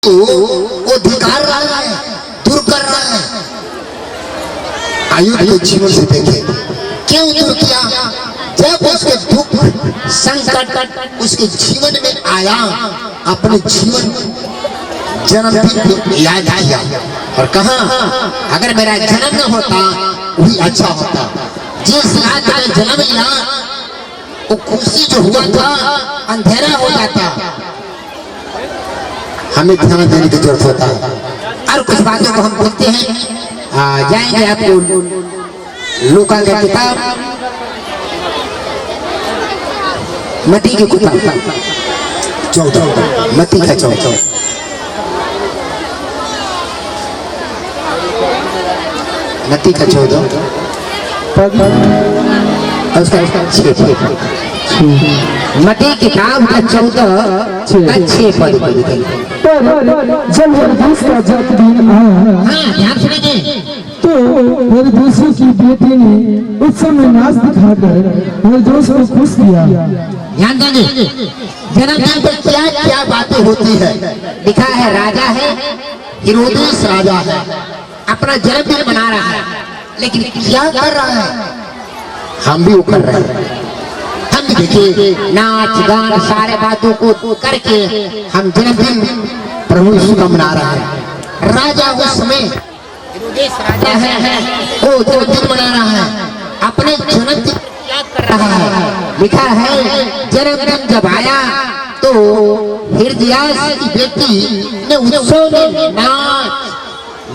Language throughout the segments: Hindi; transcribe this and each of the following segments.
वो धिकार रहा है, दूर कर रहा है। आयु के जीवन से देखे क्यों दूर किया? जब उसके दुख संकट उसके जीवन में आया, अपने जीवन जन्मदिन को याद किया और कहा अगर मेरा जन्म न होता वही अच्छा होता। जिस रात में जन्म लिया वो खुशी जो हुआ था अंधेरा हो जाता। हमें ध्यान देने की जरूरत होता है। और कुछ बातों को हम बोलते हैं, जाएंगे आपको लूका का किताब मत्ती की किताब 14 मत्ती का 14 मत्ती का 14 मत्ती किताब का 14 6 पद पर जब हेरोदेस का जन्मदिन आया, ध्यान सुनिए, तो हेरोदेस की बेटी ने उस समय नाच दिखाकर हेरोदेस को खुश किया। ध्यान देंगे जन्मदिन पर क्या क्या बातें होती है। लिखा है राजा है, हेरोदेस राजा है, अपना जन्मदिन मना रहा है, लेकिन क्या कर रहा है? हम भी वो कर रहे हैं। हम भी देखिए नाच गान सारे बातों को करके हम जन्मदिन प्रभु यीशु का मना रहा है। राजा उस समय हेरोदेस राजा है, वो जन्मदिन मना रहा है, अपने जन्मदिन क्या कर रहा है? लिखा है जन्मदिन जब आया तो हेरोदियास की बेटी ने उत्सव में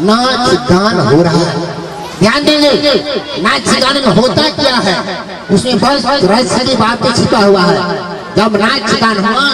नाच गान हो रहा है। ध्यान देंगे नाच गान में होता क्या है, उसमें बस रहस्य की बातें छिपा हुआ है। जब नाच गान हुआ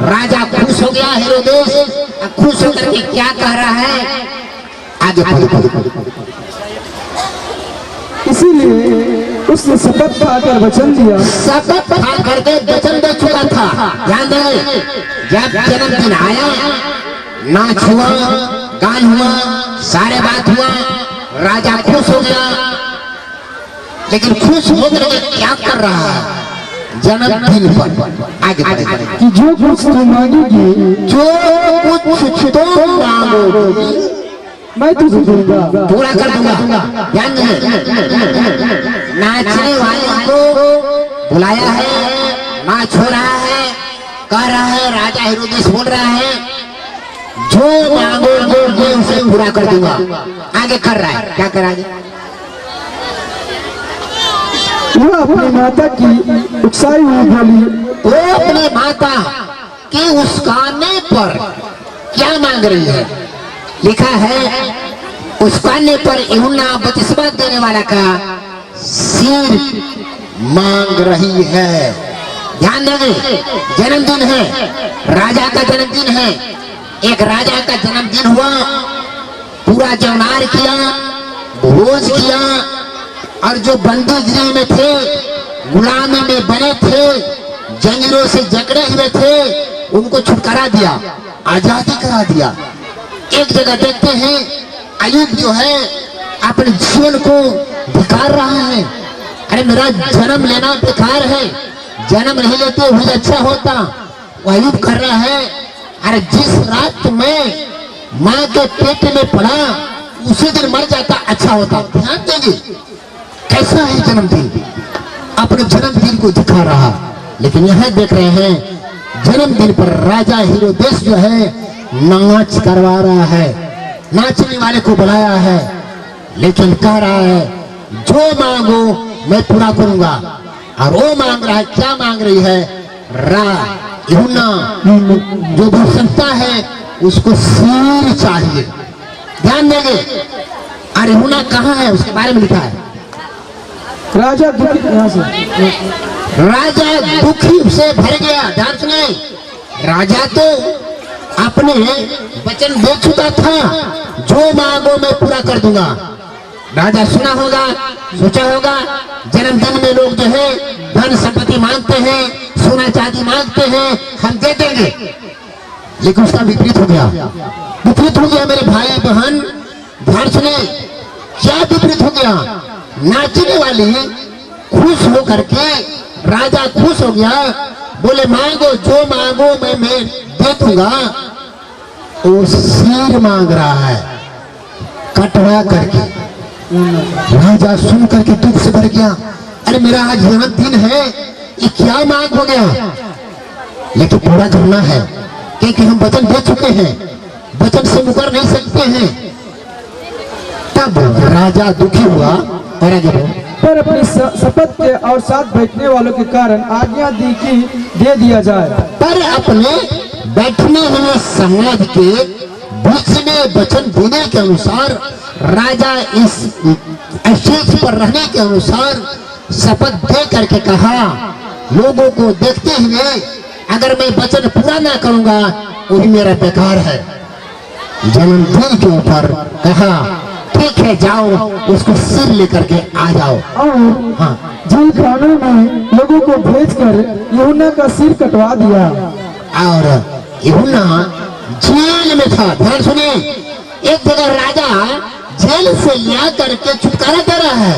राजा खुश हो गया, हेरोदेस खुश होकर के क्या कह रहा है? आगे इसीलिए उसने शपथ खाकर वचन दिया, शपथ खा करके वचन दे चुका था। ध्यान देंगे जब जन्मदिन आया, नाच हुआ, गान हुआ, सारे बात हुआ, राजा खुश हो गया, लेकिन खुश होकर के क्या कर रहा है? जन्मदिन पर आगे कि जो कुछ तुम मांगोगे, जो कुछ तुम मांगोगे मैं तुझे दूंगा, पूरा कर दूंगा। ध्यान देंगे नाचने वाले को बुलाया है, नाच हो रहा है, कह रहा है, राजा हेरोदेस बोल रहा है जो मांगोगे मैं उसे पूरा कर दूंगा। आगे कर रहा है, क्या कराएंगे? वह अपनी माता की उकसाई हुई बोली, वो अपनी माता के उसकाने पर क्या मांग रही है? लिखा है उसकाने पर यूहन्ना बपतिस्मा देने वाला का सिर मांग रही है। ध्यान देंगे जन्मदिन है, राजा का जन्मदिन है, एक राजा का जन्मदिन हुआ, पूरा जौनार किया, भोज किया, और जो बंदीगिरी में थे, गुलामी में बने थे, जंजीरों से जकड़े हुए थे, उनको छुटकारा दिया, आजादी करा दिया। एक जगह देखते हैं अय्यूब जो है अपने जीवन को धिकार रहा है। अरे मेरा जन्म लेना बेकार है, जन्म नहीं लेते हुए अच्छा होता। वो अय्यूब कर रहा है, अरे जिस रात में माँ के पेट में पड़ा उसी दिन मर जाता अच्छा होता। ध्यान देंगे कैसा है जन्मदिन, अपने जन्मदिन को दिखा रहा। लेकिन यह देख रहे हैं जन्मदिन पर राजा हेरोदेस जो है नाच करवा रहा है, नाचने वाले को बुलाया है, लेकिन कह रहा है जो मांगो मैं पूरा करूंगा। और वो मांग रहा है, क्या मांग रही है? यूहन्ना जो भक्ता है उसको सिर चाहिए। ध्यान देंगे अरे यूहन्ना कहाँ है, उसके बारे में लिखा है राजा दुखी से भर गया। ध्यान सुने, राजा तो अपने वचन दे चुका था, जो मांगो मैं पूरा कर दूंगा। राजा सुना होगा, सोचा होगा जन्मदिन में लोग जो है धन संपत्ति मांगते हैं, सोना चांदी मांगते हैं, हम दे देंगे। लेकिन उसका विपरीत हो गया, विपरीत हो गया मेरे भाई बहन। ध्यान सुने क्या विपरीत हो गया? नाचने वाली खुश हो करके राजा खुश हो गया, बोले मांगो जो मांगो मैं दे दूंगा। वो सिर मांग रहा है कटवा करके। राजा सुन करके दुख से भर गया, अरे मेरा आज जन्मदिन है, ये क्या मांग हो गया, लेकिन पूरा करना है क्योंकि हम वचन दे चुके हैं, वचन से मुकर नहीं सकते हैं। तब राजा दुखी हुआ और आगे बढ़ो। पर अपनी शपथ के और साथ बैठने वालों के कारण आज्ञा दी कि दे दिया जाए। पर अपने बैठने हुए समाज के बीच में वचन देने के अनुसार राजा इस स्टेज पर रहने के अनुसार शपथ दे करके कहा, लोगों को देखते हुए अगर मैं वचन पूरा ना करूंगा वही मेरा बेकार है। जन्मदिन के ऊपर कहा, ठीक है जाओ, उसको सिर लेकर के आ जाओ। और हाँ, जेल खाने में लोगों को भेजकर यूहन्ना का सिर कटवा दिया। और यूहन्ना जेल में था। ध्यान सुनिए, एक जगह राजा जेल से लिया करके छुटकारा दे रहा है,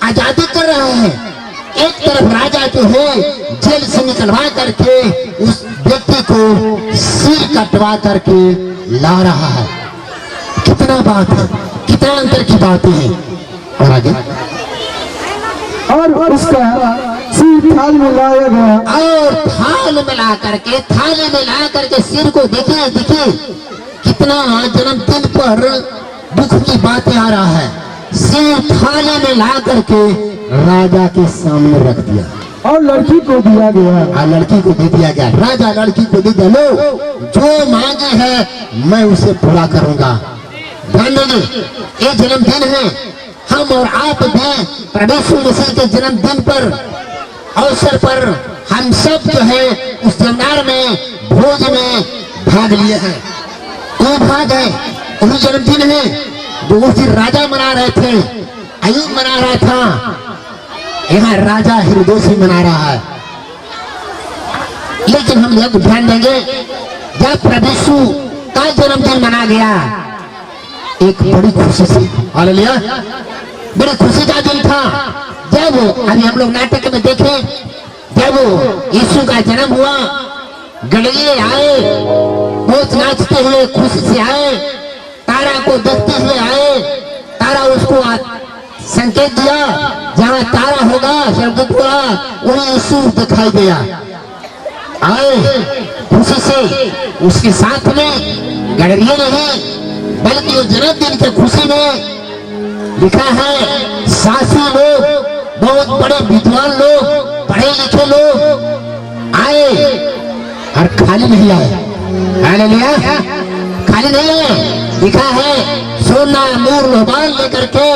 आजादी कर रहा है, एक तरफ राजा जो है जेल से निकलवा करके उस व्यक्ति को सिर कटवा करके ला रहा है। कितना बात है, कितना अंतर की बातें हैं। और आगे, और उसका सिर थाल में लाया गया। और थाल में ला करके सिर को देखिए कितना जन्मदिन पर दुख की बातें आ रहा है। सिर थाले में ला करके राजा के सामने रख दिया और लड़की को दिया गया। लड़की को दे दिया गया। राजा लड़की को दे दिया, लो जो मांगे है मैं उसे पूरा करूंगा। ध्यान देंगे, ये जन्मदिन है, हम और आप भी प्रभु यीशु मसीह के जन्मदिन पर अवसर पर हम सब जो है उस जन्मदिन में भोज में भाग लिए हैं। कोई भाग है, वही जन्मदिन है जो उस दिन राजा मना रहे थे, अय्यूब मना रहा था, यहाँ राजा हिरदोसी मना रहा है। लेकिन हम लोग ध्यान देंगे, जब प्रभु यीशु का जन्मदिन मना गया एक बड़ी खुशी से, हालेलुया, बड़ी खुशी का दिन था। जब अभी हम लोग नाटक में देखे, जब यीशु का जन्म हुआ, गलीले आए, बहुत नाचते हुए खुशी से आए, तारा को देखते हुए आए, तारा उसको संकेत दिया, जहाँ तारा होगा स्वर्गदूत हुआ वही यीशु दिखाई दिया। आए खुशी से, उसके साथ में गडरिये नहीं बल्कि वो जन्मदिन के खुशी में लिखा है सासी लोग, बहुत बड़े विद्वान लोग, पढ़े लिखे लोग आए और खाली नहीं आए। हालेलुया, खाली नहीं आए। लिखा है सोना मूर लोबान लेकर के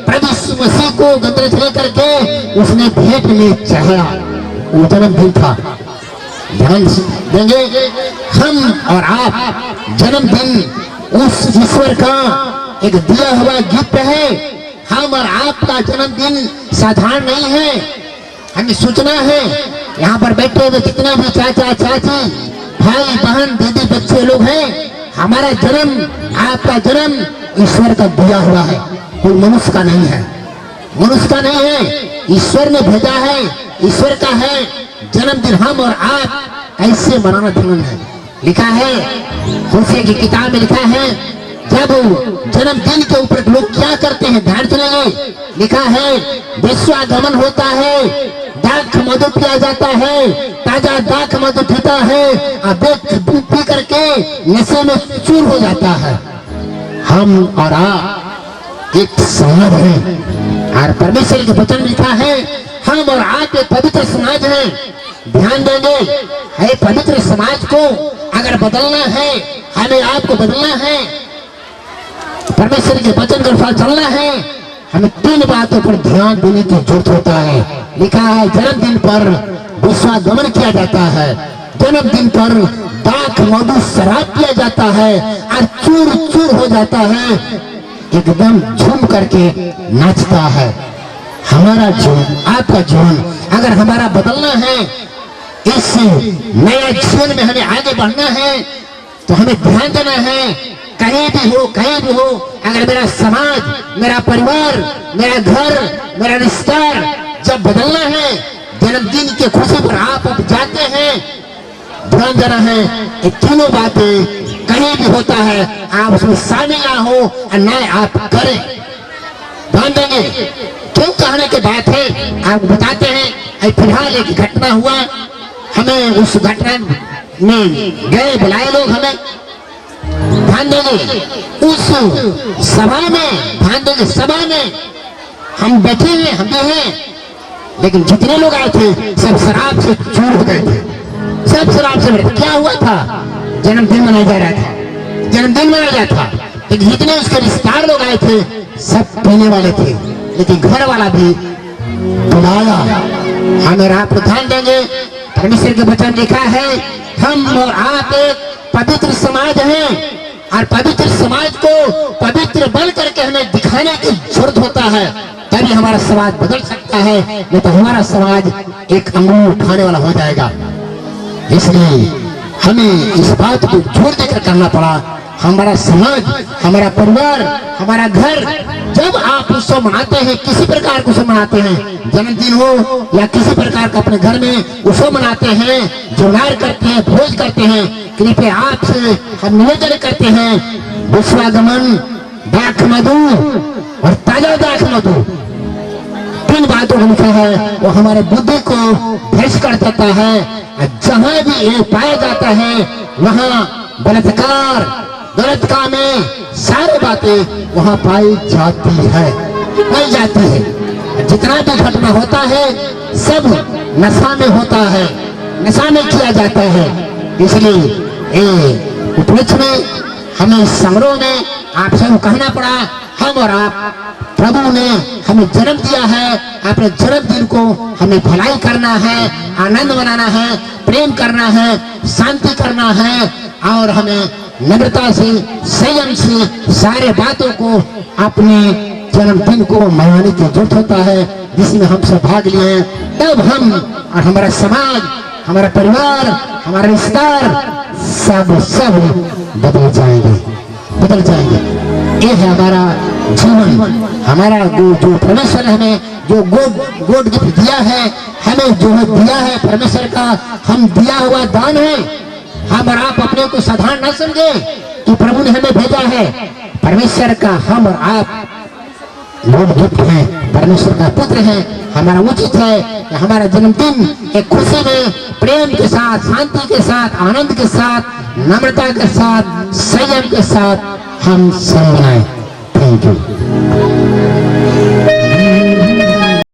प्रभु यीशु मसीह को गदरज लेकर के उसने भेंट में चढ़ाया। वो जन्मदिन था। ध्यान देंगे, हम और आप जन्मदिन उस ईश्वर का एक दिया हुआ गिफ्ट है। हम और आपका जन्मदिन साधारण नहीं है, हमें सोचना है। यहाँ पर बैठे हुए जितने भी चाचा चाची, भाई बहन, दीदी, बच्चे लोग हैं, हमारा जन्म, आपका जन्म ईश्वर का दिया हुआ है, कोई मनुष्य का नहीं है, मनुष्य का नहीं है, ईश्वर ने भेजा है, ईश्वर का है जन्मदिन। हम और आप ऐसे मनाना जन्म है। लिखा है होशे की किताब में, लिखा है जब जन्मदिन के ऊपर लोग क्या करते हैं, ध्यान सुनेंगे। लिखा है विश्वागमन होता है, दाख मधु पिया जाता है, ताजा दाख मधु पीता है और पी करके नशे में चूर हो जाता है। हम और आप एक समाज है और परमेश्वर के वचन लिखा है हम और आप एक पवित्र समाज है। ध्यान देंगे, है पवित्र समाज को अगर बदलना है, हमें आपको बदलना है, परमेश्वर के वचन के अनुसार चलना है, हमें 3 बातों पर ध्यान देने की जरूरत होता है। लिखा है जन्मदिन पर विश्वागमन किया जाता है, जन्मदिन पर दाख मधु शराब पिया जाता है और चूर चूर हो जाता है, एकदम झूम करके नाचता है। हमारा जीवन, आपका जीवन अगर हमारा बदलना है, इस नया जीवन में हमें आगे बढ़ना है, तो हमें ध्यान देना है। कहीं भी हो, अगर मेरा समाज, मेरा परिवार, मेरा घर, मेरा रिश्तेदार जब बदलना है, जन्मदिन के खुशी पर आप जाते हैं, ध्यान देना है। ये तीनों बातें कहीं भी होता है आप उसमें शामिल ना हो और न आप करें। ध्यान देंगे क्यों कहने की बात है आप बताते हैं। फिलहाल एक घटना हुआ, हमें उस घटना में गए बुलाए लोग हमें। ध्यान देंगे उस सभा में, ध्यान देंगे सभा में हम बैठे हैं, हम भी हैं, लेकिन जितने लोग आए थे सब शराब से चूर हो गए थे, सब शराब से। क्या हुआ था? जन्मदिन मनाया जा रहा था, जन्मदिन मनाया जा था, लेकिन जितने उसके रिश्तेदार लोग आए थे सब पीने वाले थे, लेकिन घर वाला भी बुलाया। हमें आप ध्यान देंगे, परमेश्वर के वचन लिखा है हम और आप एक पवित्र समाज हैं और पवित्र समाज को पवित्र बन करके हमें दिखाने की जरूरत होता है, तभी हमारा समाज बदल सकता है, नहीं तो हमारा समाज एक अंगूर उठाने वाला हो जाएगा। इसलिए हमें इस बात को जोर देकर करना पड़ा। हमारा समाज, हमारा परिवार, हमारा घर, जब आप उत्सव मनाते हैं, किसी प्रकार का उत्सव मनाते हैं, जन्मदिन हो या किसी प्रकार का अपने घर में उत्सव मनाते हैं, जोगाड़ करते हैं, भोज करते हैं, कृपया आपसे हम निवेदन करते हैं विश्वागमन, दाख मधु और ताजा दाख मधु, तीन बातों को लिखा है वो हमारे बुद्धि को भ्रष्ट कर देता है। जहाँ भी ये पाया जाता है वहाँ बलात्कार, गलत काम में सारी बातें वहाँ पाई जाती है। जितना भी घटना होता है सब नशा में होता है, नशा में किया जाता है। इसलिए उपलक्ष्य में हमें समारोह में आपसे कहना पड़ा, हम और आप प्रभु ने हमें जन्म दिया है, अपने जन्मदिन को हमें भलाई करना है, आनंद मनाना है, प्रेम करना है, शांति करना है और हमें नम्रता से, संयम से सारे बातों को अपने जन्मदिन को मनाने की जरूरत होता है, जिसमें हम सब भाग लिए। तब हम और हमारा समाज, हमारा परिवार, हमारे रिश्तेदार सब बदल जाएंगे, बदल जाएंगे। ये है हमारा जीवन, हमारा जो परमेश्वर हमें जो गोड गिफ्ट दिया है, हमें जो दिया है परमेश्वर का हम दिया हुआ दान है। हम और आप अपने को साधारण न समझे कि प्रभु ने हमें भेजा है, परमेश्वर का हम और आप गोड गिफ्ट है, परमेश्वर का पुत्र है। हमारा उचित है कि हमारा जन्मदिन एक खुशी में, प्रेम के साथ, शांति के साथ, आनंद के साथ, नम्रता के साथ, संयम के साथ हम सब मनाएं। Thank you.